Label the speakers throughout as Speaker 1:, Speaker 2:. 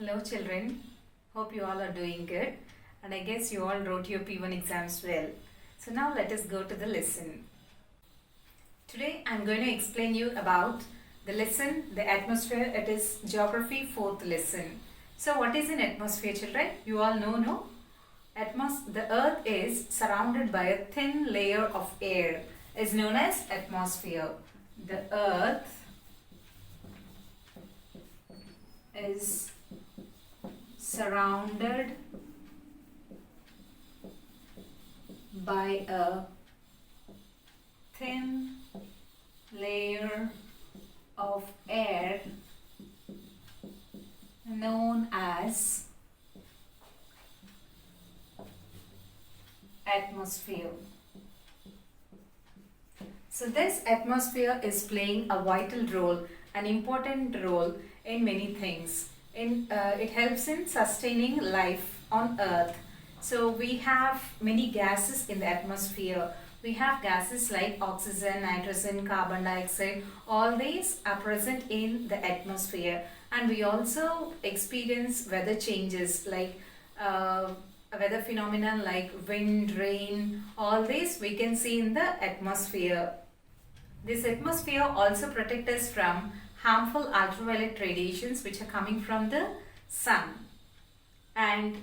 Speaker 1: Hello children, hope you all are doing good and I guess you all wrote your P1 exams well. So now let us go to the lesson. Today I am going to explain you about the lesson, the atmosphere. It is geography 4th lesson. So what is an atmosphere, children? You all know, no? The earth is surrounded by a thin layer of air is known as atmosphere. The earth is surrounded by a thin layer of air known as atmosphere. So this atmosphere is playing a vital role, an important role in many things. It helps in sustaining life on earth. So we have many gases in the atmosphere. We have gases like oxygen, nitrogen, carbon dioxide. All these are present in the atmosphere, and we also experience weather changes like weather phenomena like wind, rain. All these we can see in the atmosphere. This atmosphere also protects us from harmful ultraviolet radiations which are coming from the sun. And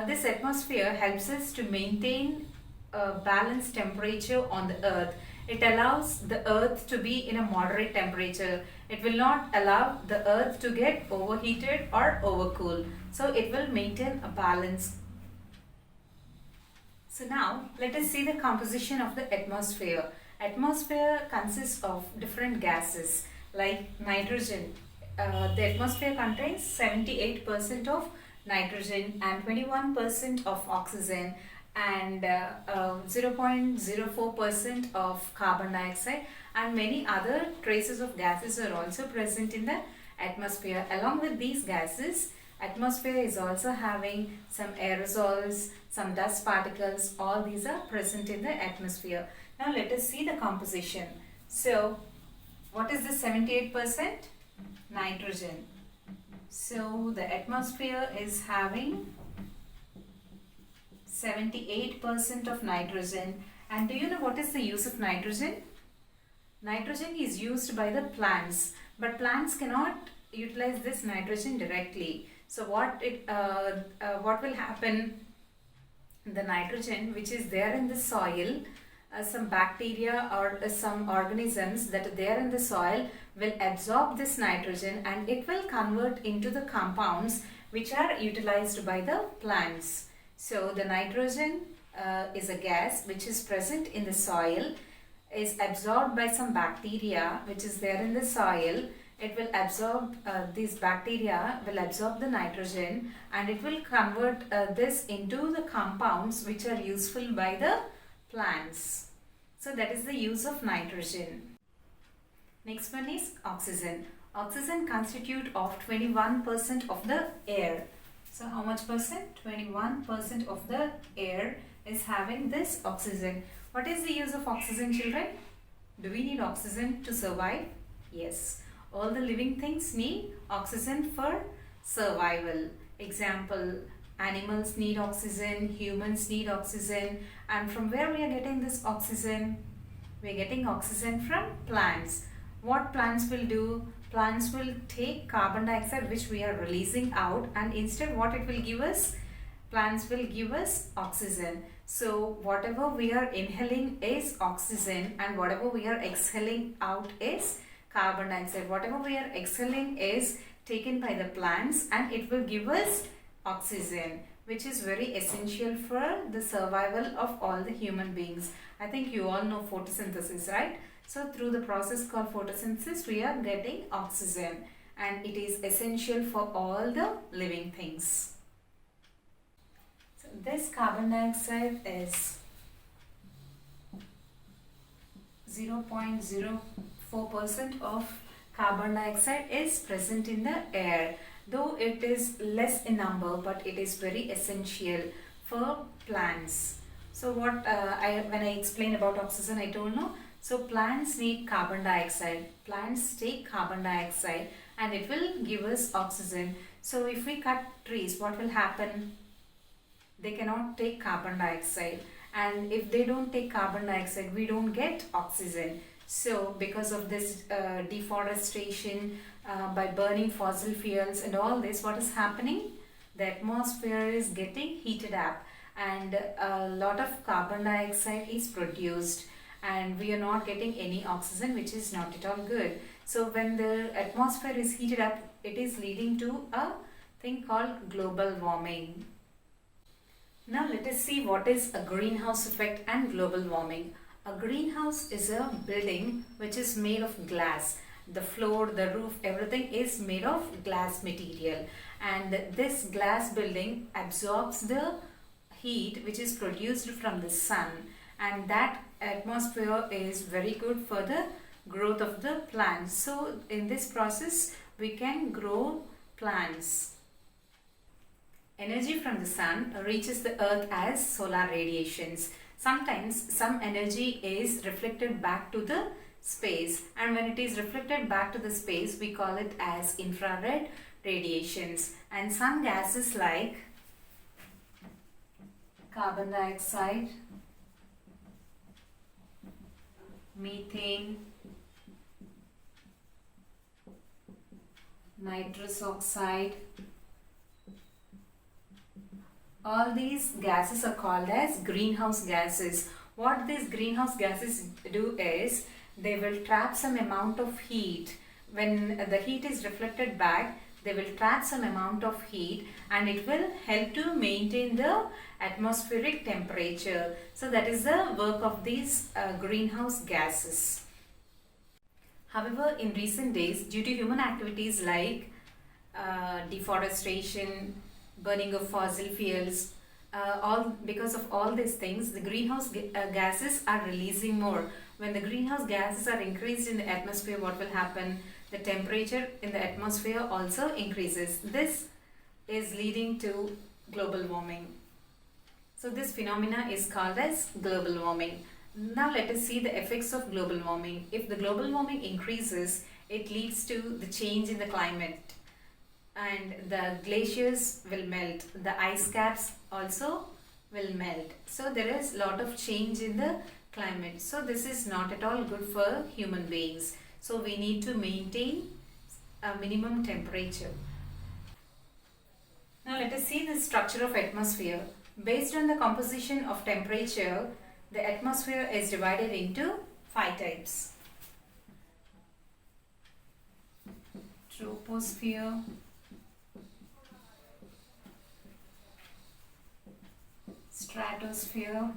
Speaker 1: this atmosphere helps us to maintain a balanced temperature on the earth. It allows the earth to be in a moderate temperature. It will not allow the earth to get overheated or overcooled. So it will maintain a balance. So now let us see the composition of the atmosphere. Atmosphere consists of different gases like nitrogen. The atmosphere contains 78% of nitrogen and 21% of oxygen and 0.04% of carbon dioxide, and many other traces of gases are also present in the atmosphere. Along with these gases, atmosphere is also having some aerosols, some dust particles. All these are present in the atmosphere. Now let us see the composition. So what is the 78%? Nitrogen. So the atmosphere is having 78% of nitrogen. And do you know what is the use of nitrogen? Nitrogen is used by the plants, but plants cannot utilize this nitrogen directly. So what will happen? The nitrogen which is there in the soil, some bacteria or some organisms that are there in the soil will absorb this nitrogen and it will convert into the compounds which are utilized by the plants. So the nitrogen is a gas which is present in the soil, is absorbed by some bacteria which is there in the soil. It will absorb, these bacteria will absorb the nitrogen and it will convert this into the compounds which are useful by the plants. So that is the use of nitrogen. Next one is oxygen. Oxygen constitute of 21% of the air. So how much percent? 21% of the air is having this oxygen. What is the use of oxygen, children? Do we need oxygen to survive? Yes. All the living things need oxygen for survival. Example, animals need oxygen, humans need oxygen. And from where we are getting this oxygen? We are getting oxygen from plants. What plants will do? Plants will take carbon dioxide which we are releasing out, and instead what it will give us? Plants will give us oxygen. So whatever we are inhaling is oxygen and whatever we are exhaling out is carbon dioxide. Whatever we are exhaling is taken by the plants and it will give us oxygen, which is very essential for the survival of all the human beings. I think you all know photosynthesis, right? So through the process called photosynthesis, we are getting oxygen and it is essential for all the living things. So this carbon dioxide is 0.04% of carbon dioxide is present in the air. Though it is less in number, but it is very essential for plants. So what when I explained about oxygen, I told no. So plants need carbon dioxide. Plants take carbon dioxide and it will give us oxygen. So if we cut trees, what will happen? They cannot take carbon dioxide, and if they don't take carbon dioxide, we don't get oxygen. So because of this deforestation, by burning fossil fuels and all this, what is happening? The atmosphere is getting heated up, and a lot of carbon dioxide is produced, and we are not getting any oxygen, which is not at all good. So when the atmosphere is heated up, it is leading to a thing called global warming. Now let us see what is a greenhouse effect and global warming. A greenhouse is a building which is made of glass. The floor, the roof, everything is made of glass material, and this glass building absorbs the heat which is produced from the sun, and that atmosphere is very good for the growth of the plants. So in this process we can grow plants. Energy from the sun reaches the earth as solar radiations. Sometimes some energy is reflected back to the space, and when it is reflected back to the space, we call it as infrared radiations. And some gases like carbon dioxide, methane, nitrous oxide, all these gases are called as greenhouse gases. What these greenhouse gases do is they will trap some amount of heat. When the heat is reflected back, they will trap some amount of heat, and it will help to maintain the atmospheric temperature. So that is the work of these greenhouse gases. However, in recent days, due to human activities like deforestation, burning of fossil fuels, because of all these things, the greenhouse gases are releasing more. When the greenhouse gases are increased in the atmosphere, what will happen? The temperature in the atmosphere also increases. This is leading to global warming. So this phenomena is called as global warming. Now let us see the effects of global warming. If the global warming increases, it leads to the change in the climate, and the glaciers will melt, the ice caps also will melt. So there is a lot of change in the climate. So this is not at all good for human beings. So we need to maintain a minimum temperature. Now let us see the structure of atmosphere. Based on the composition of temperature, the atmosphere is divided into 5 types. Troposphere, stratosphere,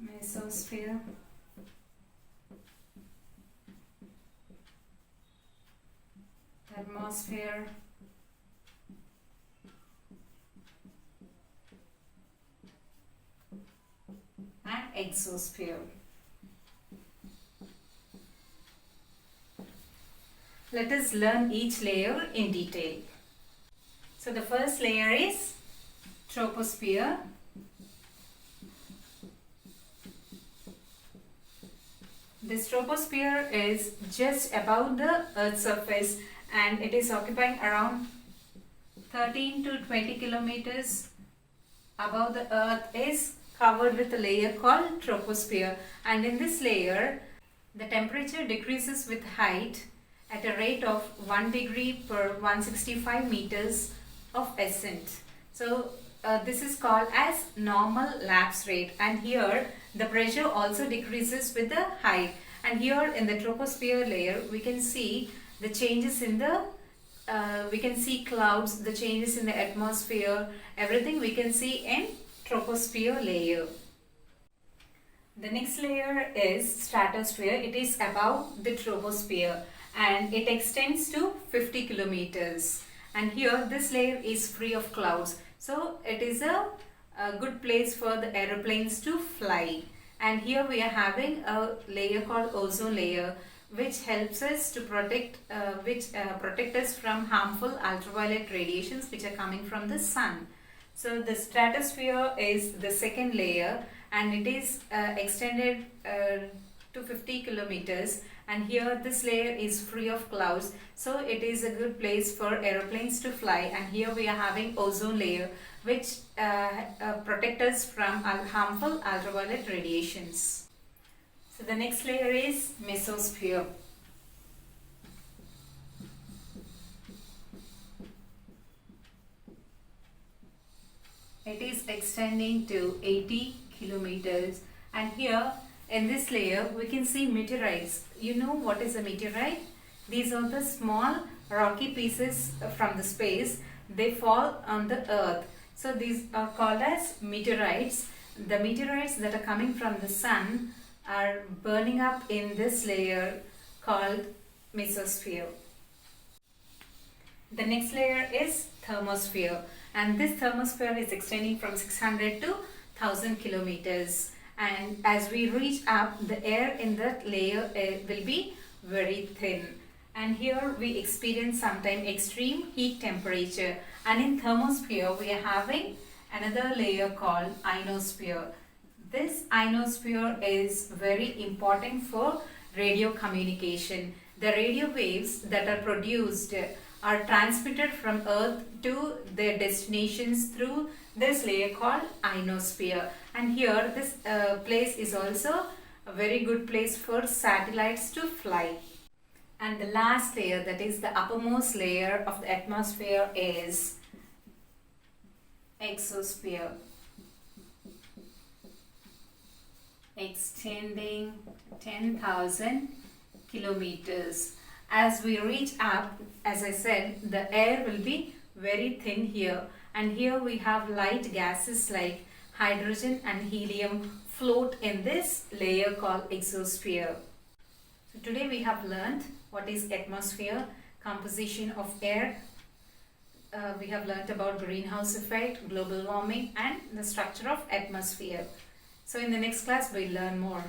Speaker 1: mesosphere, thermosphere, and exosphere. Let us learn each layer in detail. So the first layer is troposphere. This troposphere is just above the Earth's surface, and it is occupying around 13 to 20 kilometers above the Earth, is covered with a layer called troposphere. And in this layer, the temperature decreases with height at a rate of 1 degree per 165 meters of ascent. So this is called as normal lapse rate, and here the pressure also decreases with the height. And here in the troposphere layer, we can see the changes in the we can see clouds, the changes in the atmosphere, everything we can see in troposphere layer. The next layer is stratosphere. It is above the troposphere, and it extends to 50 kilometers. And here this layer is free of clouds, so it is a good place for the aeroplanes to fly. And here we are having a layer called ozone layer, which helps us to protect us from harmful ultraviolet radiations which are coming from the sun. So the stratosphere is the second layer, and it is extended to 50 kilometers, and here this layer is free of clouds, so it is a good place for aeroplanes to fly. And here we are having ozone layer, which protect us from harmful ultraviolet radiations. So the next layer is mesosphere. It is extending to 80 kilometers, and here in this layer we can see meteorites. You know what is a meteorite? These are the small rocky pieces from the space. They fall on the earth. So these are called as meteorites. The meteorites that are coming from the sun are burning up in this layer called mesosphere. The next layer is thermosphere, and this thermosphere is extending from 600 to 1000 kilometers, and as we reach up, the air in that layer will be very thin, and here we experience sometimes extreme heat temperature. And in thermosphere we are having another layer called ionosphere. This ionosphere is very important for radio communication. The radio waves that are produced are transmitted from Earth to their destinations through this layer called ionosphere. And here this place is also a very good place for satellites to fly. And the last layer, that is the uppermost layer of the atmosphere, is exosphere, extending 10,000 kilometers. As we reach up, as I said, the air will be very thin here, and here we have light gases like hydrogen and helium float in this layer called exosphere. So today we have learned what is atmosphere, composition of air. We have learnt about greenhouse effect, global warming, and the structure of atmosphere. So in the next class we'll learn more.